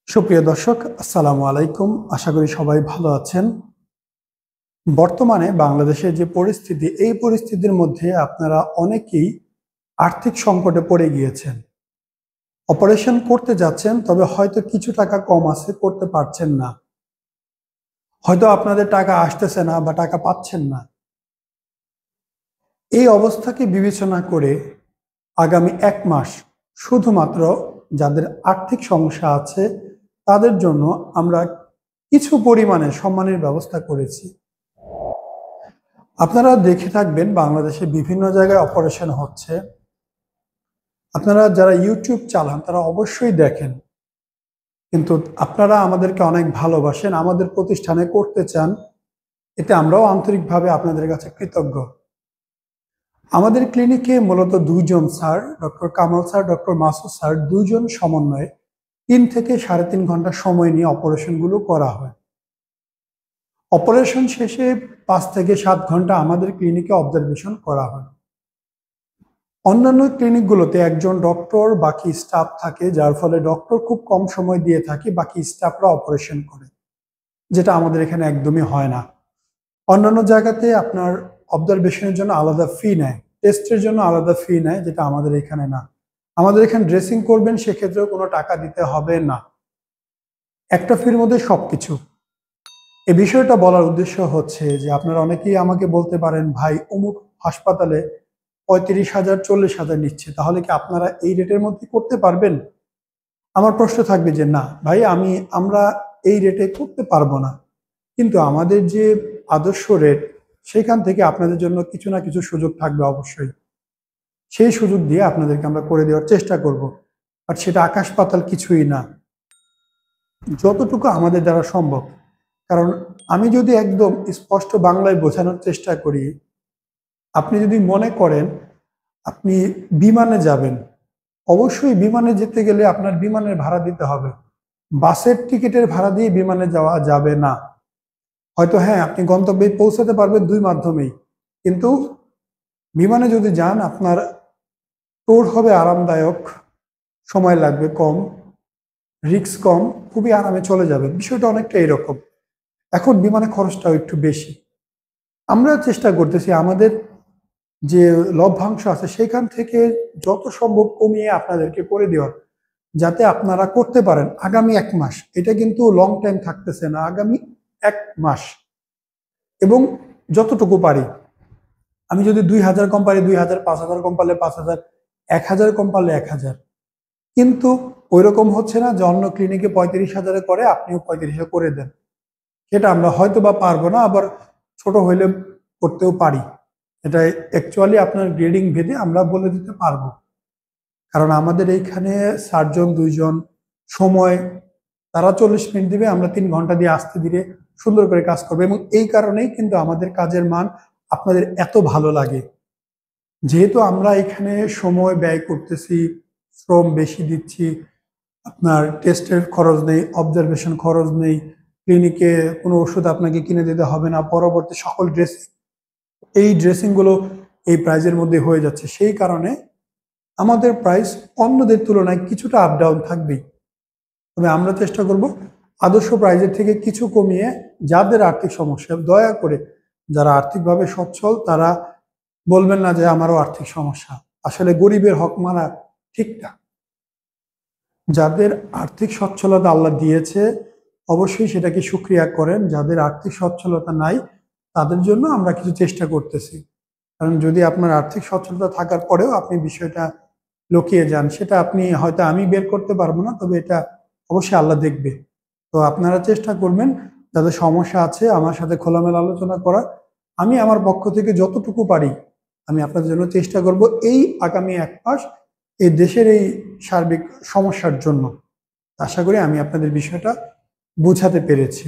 সুপ্রিয় দর্শক, আসসালামু আলাইকুম। আশা করি সবাই ভালো আছেন। বর্তমানে বাংলাদেশের যে পরিস্থিতি, এই পরিস্থিতির মধ্যে আপনারা অনেকেই আর্থিক সংকটে পড়ে গিয়েছেন। অপারেশন করতে যাচ্ছেন, তবে হয়তো কিছু টাকা কম আছে, করতে পারছেন না। হয়তো আপনাদের টাকা আসতেছে না বা টাকা পাচ্ছেন না। এই অবস্থাকে বিবেচনা করে আগামী 1 মাস শুধুমাত্র যাদের আর্থিক সমস্যা আছে তাদের জন্য আমরা কিছু পরিমাণে সম্মানের ব্যবস্থা করেছি। আপনারা দেখে থাকবেন বাংলাদেশে বিভিন্ন জায়গায় অপারেশন হচ্ছে। আপনারা যারা ইউটিউব চালান তারা অবশ্যই দেখেন, কিন্তু আপনারা আমাদেরকে অনেক ভালোবাসেন, আমাদের প্রতিষ্ঠানে করতে চান, এতে আমরাও আন্তরিকভাবে আপনাদের কাছে কৃতজ্ঞ। আমাদের ক্লিনিকে মূলত দুইজন sir, doctor Kamal sir, doctor Masud sir, দুইজন সমন্বয়ে 3 থেকে 3.5 ঘন্টা সময় নিয়ে অপারেশনগুলো করা হয়। অপারেশন শেষে 5 থেকে 7 ঘন্টা আমাদের ক্লিনিকে অবজারভেশন করা হয়। অন্যান্য ক্লিনিকগুলোতে একজন ডক্টর, বাকি স্টাফ থাকে, যার ফলে ডক্টর খুব কম সময় দিয়ে থাকে, বাকি স্টাফরা অপারেশন করে, যেটা আমাদের এখানে একদমই হয় না। অন্যান্য জায়গাতে আপনার অবজারভেশনের জন্য আলাদা ফি নেয়, টেস্টের জন্য আলাদা ফি নেয়, যেটা আমাদের এখানে না। আমাদের এখানে ড্রেসিং করবেন, সেক্ষেত্রেও কোনো টাকা দিতে হবে না। একটা ফির মধ্যে সবকিছু। এই বিষয়টা বলার উদ্দেশ্য হচ্ছে যে আপনারা অনেকেই আমাকে বলতে পারেন, ভাই অমুক হাসপাতালে 35,000 40,000 নিচ্ছে, তাহলে কি আপনারা এই রেটের মধ্যে করতে পারবেন? আমার প্রশ্ন থাকবে যে না ভাই, আমরা এই রেটে করতে পারবো না, কিন্তু আমাদের যে আদর্শ রেট, সেখান থেকে আপনাদের জন্য কিছু না কিছু সুযোগ থাকবে অবশ্যই। সেই সুযোগ দিয়ে আপনাদেরকে আমরা করে দেওয়ার চেষ্টা করব। আর সেটা আকাশ পাতাল কিছুই না, যতটুকু আমাদের দ্বারা সম্ভব। কারণ আমি যদি একদম স্পষ্ট বাংলায় বোঝানোর চেষ্টা করি, আপনি যদি মনে করেন আপনি বিমানে যাবেন, অবশ্যই বিমানে যেতে গেলে আপনার বিমানের ভাড়া দিতে হবে। বাসের টিকিটের ভাড়া দিয়ে বিমানে যাওয়া যাবে না। হয়তো হ্যাঁ, আপনি গন্তব্যে পৌঁছাতে পারবেন 2 মাধ্যমেই, কিন্তু বিমানে যদি যান আপনার ট্যুর হবে আরামদায়ক, সময় লাগবে কম, রিস্ক কম, খুবই আরামে চলে যাবেন। বিষয়টা অনেকটা এরকম। এখন বিমানে খরচটাও একটু বেশি। আমরা চেষ্টা করতেছি আমাদের যে লভ্যাংশ আছে সেখান থেকে যত সম্ভব কমিয়ে আপনাদেরকে করে দেওয়ার, যাতে আপনারা করতে পারেন আগামী 1 মাস। এটা কিন্তু লং টাইম থাকতেছে না, আগামী 1 মাস। এবং যতটুকু পারি, আমি যদি 2,000 কম পারি 2,000, 5,000 কম পারলে 5,000, 1,000 কম পারলে 1,000। কিন্তু ওইরকম হচ্ছে না যে অন্য ক্লিনিকে 35,000 করে আপনিও 35,000 করে দেন। সেটা আমরা হয়তো বা পারবো না, আবার ছোট হইলে করতেও পারি। এটা অ্যাকচুয়ালি আপনার গ্রেডিং ভেদে আমরা বলে দিতে পারবো। কারণ আমাদের এইখানে সার্জন 2 জন, সময় তারা 40 মিনিট দিবে, আমরা 3 ঘন্টা দিয়ে আস্তে ধীরে সুন্দর করে কাজ করবো। এবং এই কারণেই কিন্তু আমাদের কাজের মান আপনাদের এত ভালো লাগে। যেহেতু আমরা এখানে সময় ব্যয় করতেছি, শ্রম বেশি দিচ্ছি, আপনার টেস্টের খরচ নেই, অবজারভেশন খরচ নেই, ক্লিনিকে কোনো ওষুধ আপনাকে কিনে দিতে হবে না, পরবর্তী সকল এই ড্রেসিংগুলো এই প্রাইজের মধ্যে হয়ে যাচ্ছে। সেই কারণে আমাদের প্রাইস অন্যদের তুলনায় কিছুটা আপ ডাউন থাকবেই। তবে আমরা চেষ্টা করব আদর্শ প্রাইজের থেকে কিছু কমিয়ে, যাদের আর্থিক সমস্যা, দয়া করে যারা আর্থিকভাবে সচ্ছল তারা বলবেন না যে আমারও আর্থিক সমস্যা। আসলে গরিবের হক মারা ঠিক না। যাদের আর্থিক সচ্ছলতা আল্লাহ দিয়েছে অবশ্যই সেটাকে শুকরিয়া করেন। যাদের আর্থিক সচ্ছলতা নাই তাদের জন্য আমরা কিছু চেষ্টা করতেছি। কারণ যদি আপনার আর্থিক সচ্ছলতা থাকার পরেও আপনি বিষয়টা লুকিয়ে যান, সেটা আপনি হয়তো আমি বের করতে পারবো না, তবে এটা অবশ্যই আল্লাহ দেখবে। তো আপনারা চেষ্টা করবেন যাদের সমস্যা আছে আমার সাথে খোলামেলা আলোচনা করা। আমি আমার পক্ষ থেকে যতটুকু পারি আমি আপনাদের জন্য চেষ্টা করব এই আগামী 1 মাস এই দেশের এই সার্বিক সমস্যার জন্য। আশা করি আমি আপনাদের বিষয়টা বোঝাতে পেরেছি।